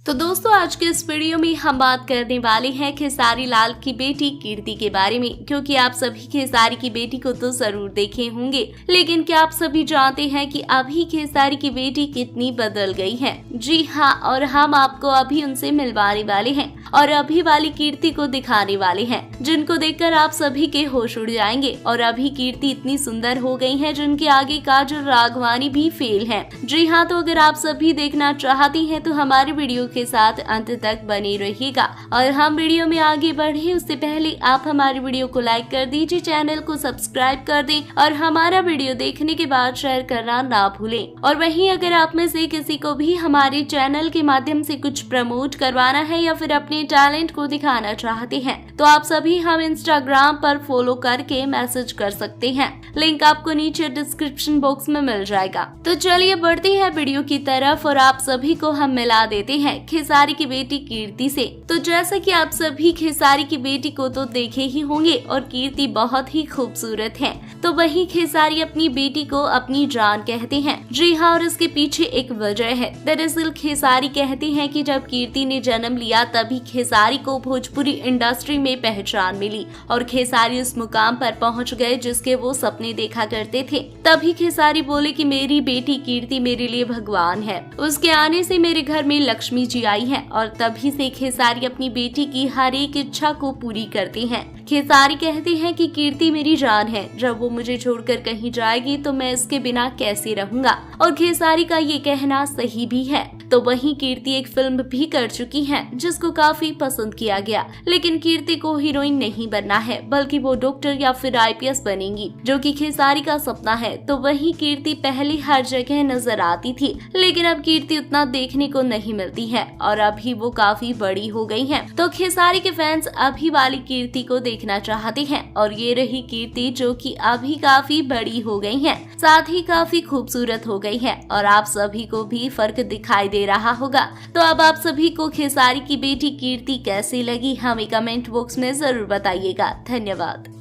तो दोस्तों आज के इस वीडियो में हम बात करने वाले हैं खेसारी लाल की बेटी कीर्ति के बारे में, क्योंकि आप सभी खेसारी की बेटी को तो जरूर देखे होंगे, लेकिन क्या आप सभी जानते हैं कि अभी खेसारी की बेटी कितनी बदल गई है। जी हाँ, और हम आपको अभी उनसे मिलवाने वाले हैं और अभी वाली कीर्ति को दिखाने वाले हैं, जिनको देखकर आप सभी के होश उड़ जाएंगे। और अभी कीर्ति इतनी सुंदर हो गई है जिनके आगे काजल राघवानी भी फेल है। जी हाँ, तो अगर आप सभी देखना चाहती हैं तो हमारे वीडियो के साथ अंत तक बने रहिएगा। और हम वीडियो में आगे बढ़े उससे पहले आप हमारे वीडियो को लाइक कर दीजिए, चैनल को सब्सक्राइब कर दें और हमारा वीडियो देखने के बाद शेयर करना ना भूलें। और वहीं अगर आप में से किसी को भी हमारे चैनल के माध्यम से कुछ प्रमोट करवाना है या फिर अपने टैलेंट को दिखाना चाहते हैं तो आप सभी हम इंस्टाग्राम पर फॉलो करके मैसेज कर सकते हैं। लिंक आपको नीचे डिस्क्रिप्शन बॉक्स में मिल जाएगा। तो चलिए बढ़ते हैं वीडियो की तरफ और आप सभी को हम मिला देते हैं खेसारी की बेटी कीर्ति से। तो जैसा कि आप सभी खेसारी की बेटी को तो देखे ही होंगे और कीर्ति बहुत ही खूबसूरत है, तो वही खेसारी अपनी बेटी को अपनी जान कहते हैं। जी हाँ, और इसके पीछे एक वजह है। दरअसल खेसारी कहते हैं कि जब कीर्ति ने जन्म लिया तभी खेसारी को भोजपुरी इंडस्ट्री में पहचान मिली और खेसारी उस मुकाम पर पहुंच गए जिसके वो सपने देखा करते थे। तभी खेसारी बोले कि मेरी बेटी कीर्ति मेरे लिए भगवान है, उसके आने से मेरे घर में लक्ष्मी जी आई है। और तभी से खेसारी अपनी बेटी की हर एक इच्छा को पूरी करते हैं। खेसारी कहते हैं कि कीर्ति मेरी जान है, जब वो मुझे छोड़कर कहीं जाएगी तो मैं इसके बिना कैसे रहूंगा। और खेसारी का ये कहना सही भी है। तो वहीं कीर्ति एक फिल्म भी कर चुकी हैं जिसको काफी पसंद किया गया, लेकिन कीर्ति को हीरोइन नहीं बनना है बल्कि वो डॉक्टर या फिर आईपीएस बनेंगी, जो कि खेसारी का सपना है। तो वहीं कीर्ति पहले हर जगह नजर आती थी, लेकिन अब कीर्ति उतना देखने को नहीं मिलती है और अभी वो काफी बड़ी हो गई है। तो खेसारी के फैंस अभी वाली कीर्ति को देखना चाहते हैं और ये रही कीर्ति जो कि अभी काफी बड़ी हो गई है, साथ ही काफी खूबसूरत हो गई है और आप सभी को भी फर्क दिखाई दे रहा होगा। तो अब आप सभी को खेसारी की बेटी कीर्ति कैसी लगी हमें कमेंट बॉक्स में जरूर बताइएगा। धन्यवाद।